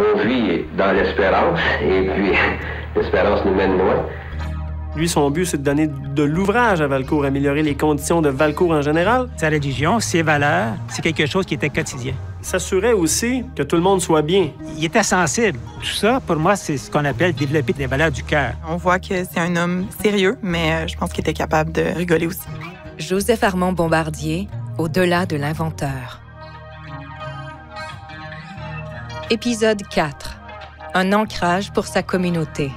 On vit dans l'espérance, et puis l'espérance nous mène loin. Lui, son but, c'est de donner de l'ouvrage à Valcourt, améliorer les conditions de Valcourt en général. Sa religion, ses valeurs, c'est quelque chose qui était quotidien. Il s'assurait aussi que tout le monde soit bien. Il était sensible. Tout ça, pour moi, c'est ce qu'on appelle développer des valeurs du cœur. On voit que c'est un homme sérieux, mais je pense qu'il était capable de rigoler aussi. Joseph Armand Bombardier, au-delà de l'inventeur. Épisode 4. Un ancrage pour sa communauté.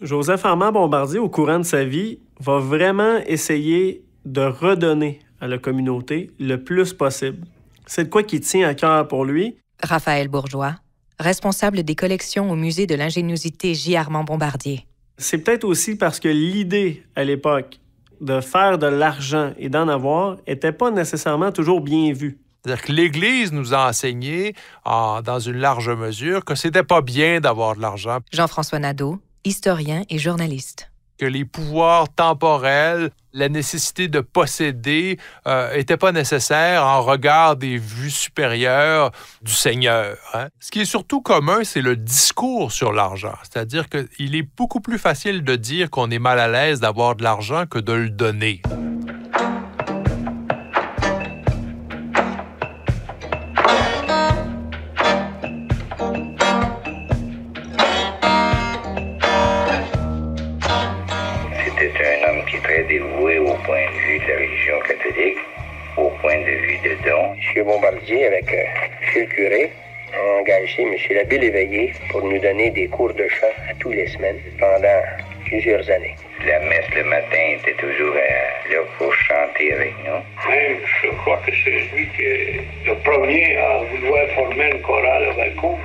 Joseph Armand Bombardier, au courant de sa vie, va vraiment essayer de redonner à la communauté le plus possible. C'est de quoi qui tient à cœur pour lui. Raphaël Bourgeois, responsable des collections au Musée de l'ingéniosité J. Armand Bombardier. C'est peut-être aussi parce que l'idée, à l'époque, de faire de l'argent et d'en avoir n'était pas nécessairement toujours bien vue. C'est-à-dire que l'Église nous a enseigné, dans une large mesure, que c'était pas bien d'avoir de l'argent. Jean-François Nadeau, historien et journaliste. Que les pouvoirs temporels, la nécessité de posséder n'étaient pas nécessaires en regard des vues supérieures du Seigneur. Ce qui est surtout commun, c'est le discours sur l'argent. C'est-à-dire qu'il est beaucoup plus facile de dire qu'on est mal à l'aise d'avoir de l'argent que de le donner. Dévoué au point de vue de la religion catholique, au point de vue de don. M. Bombardier, avec M. le curé, a engagé M. l'abbé Léveillé pour nous donner des cours de chant à tous les semaines pendant plusieurs années. La messe le matin était toujours là pour chanter avec nous. Même, je crois que c'est lui qui est le premier à vouloir former une chorale à Valcourt.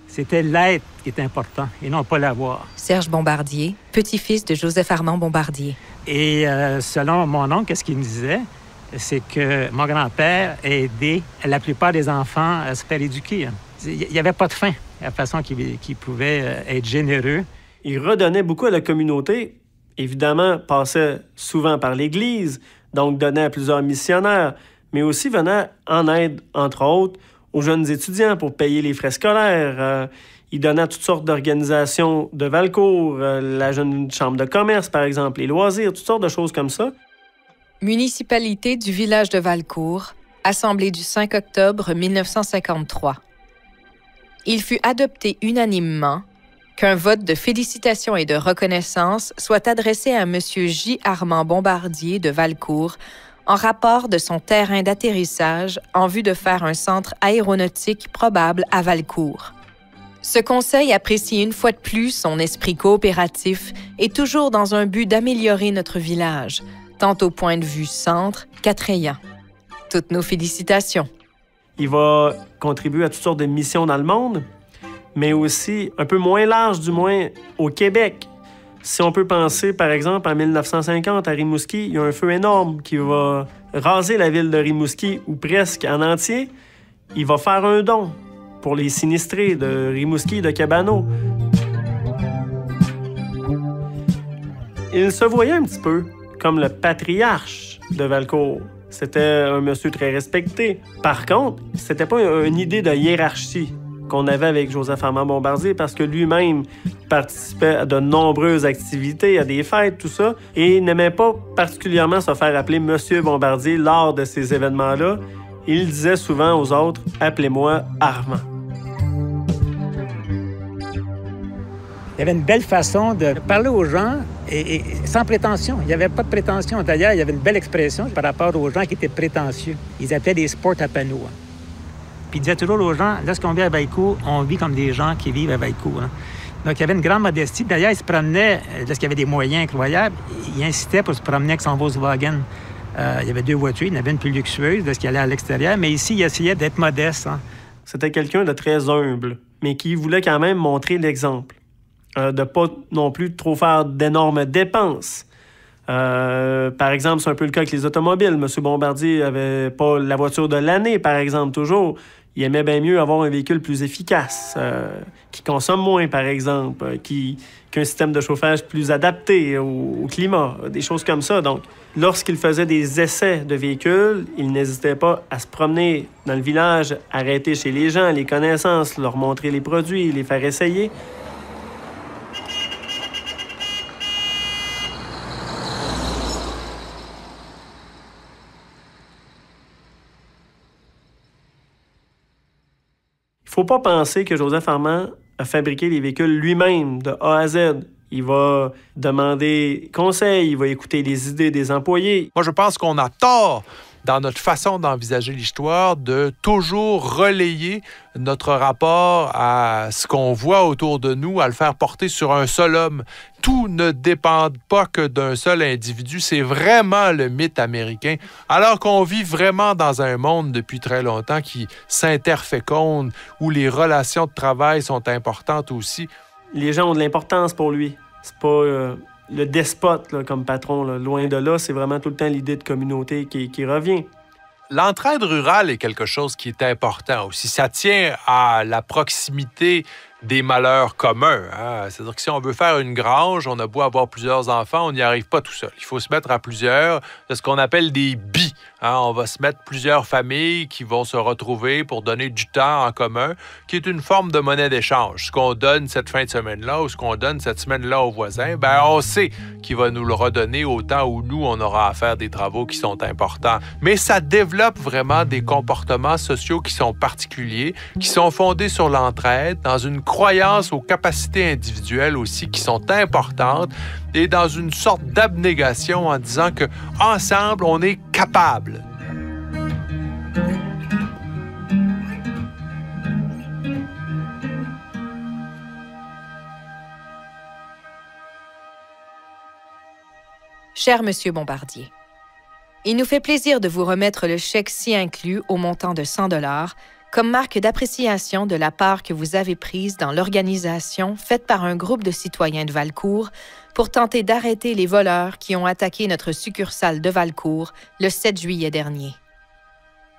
C'était l'être qui était important et non pas l'avoir. Serge Bombardier, petit-fils de Joseph Armand Bombardier. Et selon mon oncle, qu'est-ce qu'il me disait? C'est que mon grand-père a aidé la plupart des enfants à se faire éduquer. Il n'y avait pas de fin à la façon qu'il pouvait être généreux. Il redonnait beaucoup à la communauté. Évidemment, passait souvent par l'Église, donc donnait à plusieurs missionnaires, mais aussi venait en aide, entre autres, aux jeunes étudiants pour payer les frais scolaires. Il donnait à toutes sortes d'organisations de Valcourt, la jeune chambre de commerce, par exemple, les loisirs, toutes sortes de choses comme ça. Municipalité du village de Valcourt, assemblée du 5 octobre 1953. Il fut adopté unanimement qu'un vote de félicitations et de reconnaissance soit adressé à M. J. Armand Bombardier de Valcourt en rapport de son terrain d'atterrissage en vue de faire un centre aéronautique probable à Valcourt. Ce conseil apprécie une fois de plus son esprit coopératif et toujours dans un but d'améliorer notre village, tant au point de vue centre qu'attrayant. Toutes nos félicitations. Il va contribuer à toutes sortes de missions dans le monde, mais aussi un peu moins large, du moins au Québec. Si on peut penser, par exemple, en 1950, à Rimouski, il y a un feu énorme qui va raser la ville de Rimouski, ou presque en entier. Il va faire un don pour les sinistrés de Rimouski et de Cabano. Il se voyait un petit peu comme le patriarche de Valcourt. C'était un monsieur très respecté. Par contre, c'était pas une idée de hiérarchie qu'on avait avec Joseph Armand Bombardier, parce que lui-même participait à de nombreuses activités, à des fêtes, tout ça, et n'aimait pas particulièrement se faire appeler Monsieur Bombardier lors de ces événements-là. Il disait souvent aux autres « Appelez-moi Armand ». Il y avait une belle façon de parler aux gens et sans prétention. Il n'y avait pas de prétention. D'ailleurs, il y avait une belle expression par rapport aux gens qui étaient prétentieux. Ils appelaient des sports à panneaux. Puis il disait toujours aux gens, lorsqu'on vit à Valcourt, on vit comme des gens qui vivent à Valcourt. Donc, il y avait une grande modestie. D'ailleurs, il se promenait, lorsqu'il y avait des moyens incroyables, il incitait pour se promener avec son Volkswagen. Il y avait 2 voitures, il y en avait une plus luxueuse lorsqu'il allait à l'extérieur, mais ici, il essayait d'être modeste. C'était quelqu'un de très humble, mais qui voulait quand même montrer l'exemple. De pas non plus trop faire d'énormes dépenses. Par exemple, c'est un peu le cas avec les automobiles. M. Bombardier n'avait pas la voiture de l'année, par exemple, toujours. Il aimait bien mieux avoir un véhicule plus efficace, qui consomme moins, par exemple, qui a un système de chauffage plus adapté au climat, des choses comme ça. Donc, lorsqu'il faisait des essais de véhicules, il n'hésitait pas à se promener dans le village, arrêter chez les gens, les connaissances, leur montrer les produits, les faire essayer. Il ne faut pas penser que Joseph Armand a fabriqué les véhicules lui-même, de A à Z. Il va demander conseil, il va écouter les idées des employés. Moi, je pense qu'on a tort dans notre façon d'envisager l'histoire de toujours relayer notre rapport à ce qu'on voit autour de nous, à le faire porter sur un seul homme. Tout ne dépend pas que d'un seul individu. C'est vraiment le mythe américain. Alors qu'on vit vraiment dans un monde depuis très longtemps qui s'interféconde, où les relations de travail sont importantes aussi. Les gens ont de l'importance pour lui. C'est pas le despote là, comme patron. Là. Loin de là, c'est vraiment tout le temps l'idée de communauté qui revient. L'entraide rurale est quelque chose qui est important aussi. Ça tient à la proximité des malheurs communs. Hein? C'est-à-dire que si on veut faire une grange, on a beau avoir plusieurs enfants, on n'y arrive pas tout seul. Il faut se mettre à plusieurs. C'est ce qu'on appelle des bis. Hein? On va se mettre plusieurs familles qui vont se retrouver pour donner du temps en commun, qui est une forme de monnaie d'échange. Ce qu'on donne cette fin de semaine-là ou ce qu'on donne cette semaine-là au voisin, ben on sait qu'il va nous le redonner au temps où nous, on aura à faire des travaux qui sont importants. Mais ça développe vraiment des comportements sociaux qui sont particuliers, qui sont fondés sur l'entraide, dans une croyance aux capacités individuelles aussi qui sont importantes et dans une sorte d'abnégation en disant que ensemble on est capable. Cher Monsieur Bombardier, il nous fait plaisir de vous remettre le chèque ci inclus au montant de 100 $ comme marque d'appréciation de la part que vous avez prise dans l'organisation faite par un groupe de citoyens de Valcourt pour tenter d'arrêter les voleurs qui ont attaqué notre succursale de Valcourt le 7 juillet dernier.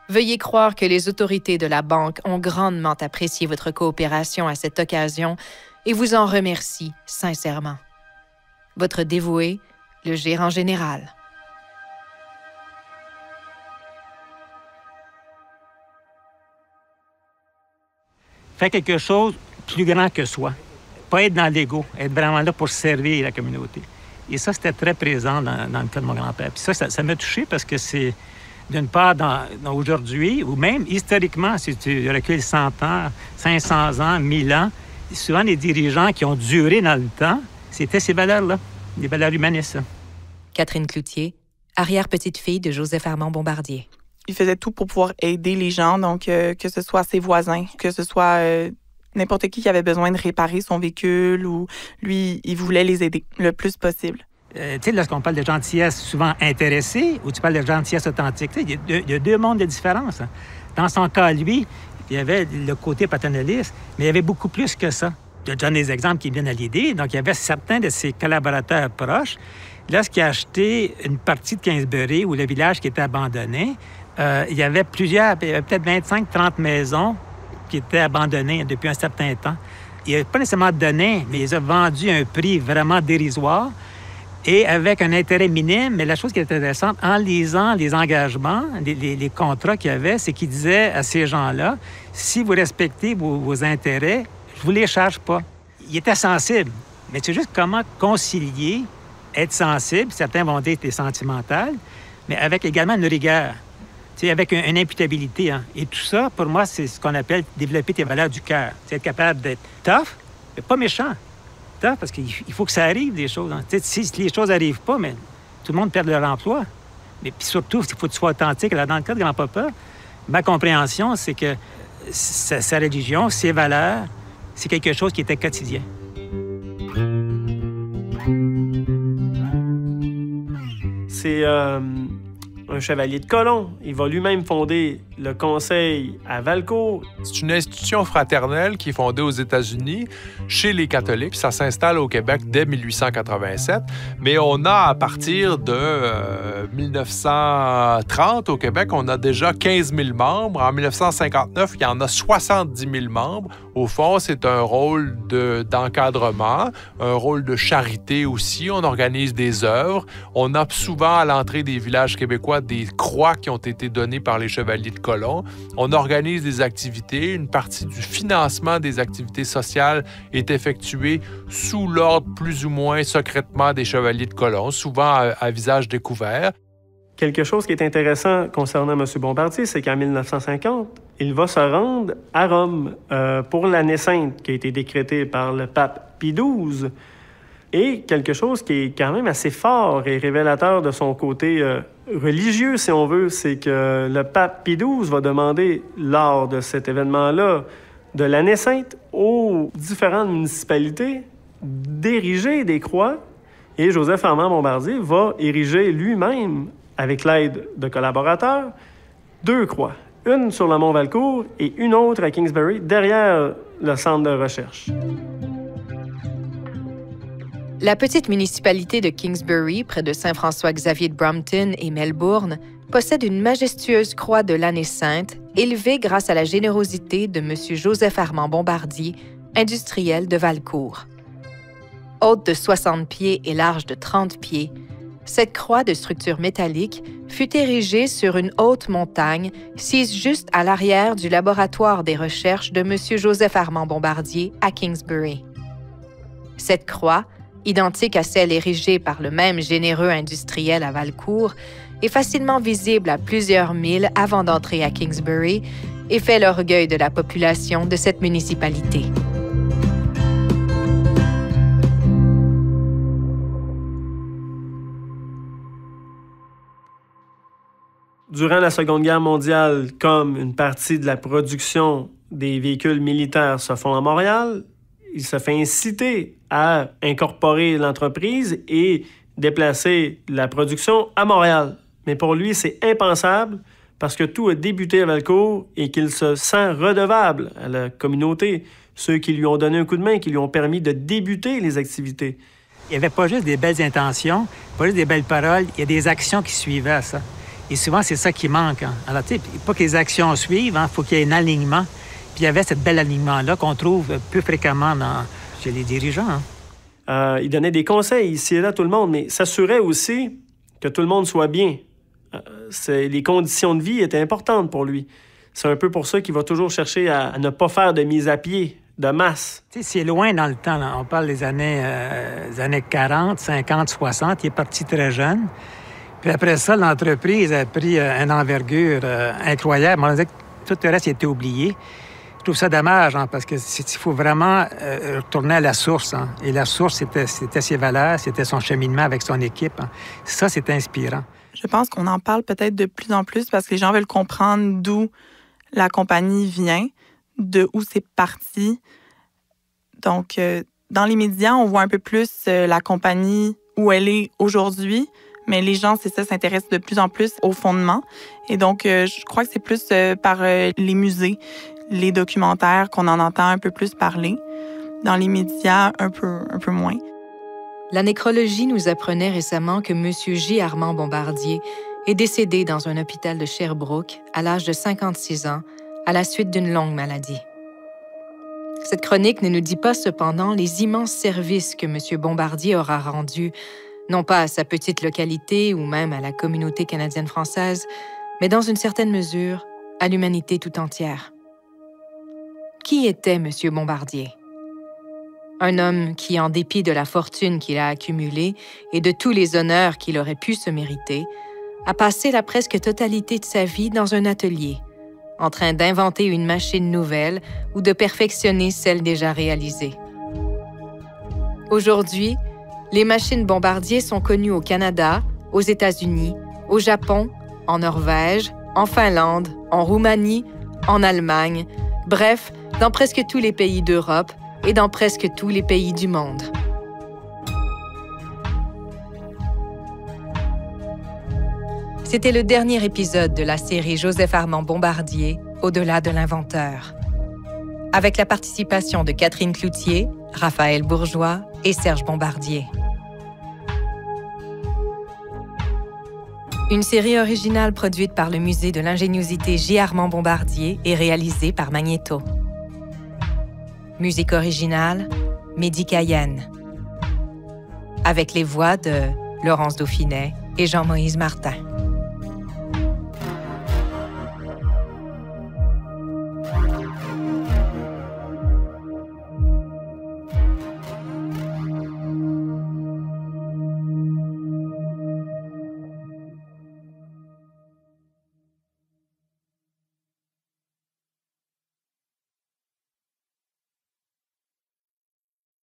Veuillez croire que les autorités de la banque ont grandement apprécié votre coopération à cette occasion et vous en remercient sincèrement. Votre dévoué, le gérant général. Faire quelque chose plus grand que soi. Pas être dans l'ego, être vraiment là pour servir la communauté. Et ça, c'était très présent dans le cas de mon grand-père. Puis ça m'a touché parce que c'est, d'une part, aujourd'hui, ou même historiquement, si tu recules 100 ans, 500 ans, 1000 ans, souvent les dirigeants qui ont duré dans le temps, c'était ces valeurs-là, des valeurs humanistes. Catherine Cloutier, arrière-petite-fille de Joseph Armand Bombardier. Il faisait tout pour pouvoir aider les gens, donc que ce soit ses voisins, que ce soit n'importe qui avait besoin de réparer son véhicule ou lui, il voulait les aider le plus possible. Tu sais, lorsqu'on parle de gentillesse souvent intéressée ou tu parles de gentillesse authentique, il y a deux mondes de différence. Hein. Dans son cas, lui, il y avait le côté paternaliste, mais il y avait beaucoup plus que ça. Je donne des exemples qui me viennent à l'idée. Donc, il y avait certains de ses collaborateurs proches. Lorsqu'il a acheté une partie de Kingsbury, ou le village qui était abandonné, il y avait peut-être 25-30 maisons qui étaient abandonnées depuis un certain temps. Il n'a pas nécessairement donné, mais il les a vendues à un prix vraiment dérisoire et avec un intérêt minime. Mais la chose qui est intéressante, en lisant les engagements, les contrats qu'il y avait, c'est qu'il disait à ces gens-là, si vous respectez vos intérêts, je ne vous les charge pas. Il était sensible, mais c'est juste comment concilier, être sensible, certains vont dire que c'est sentimental, mais avec également une rigueur. Tu sais, avec une imputabilité. Hein. Et tout ça, pour moi, c'est ce qu'on appelle développer tes valeurs du cœur. C'est être capable d'être tough, mais pas méchant. Tough, parce qu'il faut que ça arrive, des choses. Hein. Tu sais, si les choses n'arrivent pas, mais tout le monde perd leur emploi. Mais puis surtout, il faut que tu sois authentique. Là, dans le cas de grand-papa, ma compréhension, c'est que sa religion, ses valeurs, c'est quelque chose qui était quotidien. C'est un chevalier de colon. Il va lui-même fonder le conseil à Valcourt. C'est une institution fraternelle qui est fondée aux États-Unis chez les catholiques. Ça s'installe au Québec dès 1887. Mais on a, à partir de 1930, au Québec, on a déjà 15 000 membres. En 1959, il y en a 70 000 membres. Au fond, c'est un rôle d'encadrement, un rôle de charité aussi. On organise des œuvres. On a souvent à l'entrée des villages québécois des croix qui ont été données par les chevaliers de colon. On organise des activités. Une partie du financement des activités sociales est effectuée sous l'ordre plus ou moins secrètement des chevaliers de colon, souvent à visage découvert. Quelque chose qui est intéressant concernant M. Bombardier, c'est qu'en 1950, il va se rendre à Rome pour l'année sainte qui a été décrétée par le pape Pie XII. Et quelque chose qui est quand même assez fort et révélateur de son côté religieux, si on veut, c'est que le pape Pie XII va demander, lors de cet événement-là, de l'année sainte, aux différentes municipalités d'ériger des croix. Et Joseph Armand Bombardier va ériger lui-même, avec l'aide de collaborateurs, 2 croix. Une sur le mont Valcourt et une autre à Kingsbury, derrière le centre de recherche. La petite municipalité de Kingsbury, près de Saint-François-Xavier de Brompton et Melbourne, possède une majestueuse croix de l'année sainte, élevée grâce à la générosité de M. Joseph Armand Bombardier, industriel de Valcourt. Haute de 60 pieds et large de 30 pieds, cette croix de structure métallique fut érigée sur une haute montagne sise juste à l'arrière du laboratoire des recherches de M. Joseph Armand Bombardier à Kingsbury. Cette croix, identique à celle érigée par le même généreux industriel à Valcourt, est facilement visible à plusieurs milles avant d'entrer à Kingsbury et fait l'orgueil de la population de cette municipalité. Durant la Seconde Guerre mondiale, comme une partie de la production des véhicules militaires se font à Montréal, il se fait inciter à incorporer l'entreprise et déplacer la production à Montréal. Mais pour lui, c'est impensable parce que tout a débuté à Valcourt et qu'il se sent redevable à la communauté, ceux qui lui ont donné un coup de main, qui lui ont permis de débuter les activités. Il n'y avait pas juste des belles intentions, pas juste des belles paroles, il y a des actions qui suivaient à ça. Et souvent, c'est ça qui manque. Hein. Alors, tu sais, pas que les actions suivent, il faut qu'il y ait un alignement. Puis il y avait ce bel alignement-là qu'on trouve peu fréquemment chez les dirigeants. Hein. Il donnait des conseils ici et là à tout le monde, mais s'assurait aussi que tout le monde soit bien. Les conditions de vie étaient importantes pour lui. C'est un peu pour ça qu'il va toujours chercher à ne pas faire de mise à pied, de masse. Tu sais, c'est loin dans le temps. Là. On parle des années 40, 50, 60. Il est parti très jeune. Puis après ça, l'entreprise a pris une envergure incroyable. On disait que tout le reste était oublié. Je trouve ça dommage, hein, parce qu'il faut vraiment retourner à la source. Hein. Et la source, c'était ses valeurs, c'était son cheminement avec son équipe. Hein. Ça, c'est inspirant. Je pense qu'on en parle peut-être de plus en plus parce que les gens veulent comprendre d'où la compagnie vient, de où c'est parti. Donc, dans les médias, on voit un peu plus la compagnie, où elle est aujourd'hui, mais les gens, c'est ça, s'intéressent de plus en plus au fondement. Et donc, je crois que c'est plus par les musées, les documentaires qu'on en entend un peu plus parler. Dans les médias, un peu moins. La nécrologie nous apprenait récemment que M. J. Armand Bombardier est décédé dans un hôpital de Sherbrooke à l'âge de 56 ans à la suite d'une longue maladie. Cette chronique ne nous dit pas cependant les immenses services que M. Bombardier aura rendus, non pas à sa petite localité ou même à la communauté canadienne-française, mais dans une certaine mesure, à l'humanité tout entière. Qui était M. Bombardier? Un homme qui, en dépit de la fortune qu'il a accumulée et de tous les honneurs qu'il aurait pu se mériter, a passé la presque totalité de sa vie dans un atelier, en train d'inventer une machine nouvelle ou de perfectionner celle déjà réalisée. Aujourd'hui, les machines Bombardier sont connues au Canada, aux États-Unis, au Japon, en Norvège, en Finlande, en Roumanie, en Allemagne, bref, dans presque tous les pays d'Europe et dans presque tous les pays du monde. C'était le dernier épisode de la série Joseph Armand Bombardier, Au-delà de l'inventeur. Avec la participation de Catherine Cloutier, Raphaël Bourgeois et Serge Bombardier. Une série originale produite par le Musée de l'ingéniosité J. Armand Bombardier et réalisée par Magnéto. Musique originale, Mehdi Cayenne. Avec les voix de Laurence Dauphinet et Jean-Moïse Martin.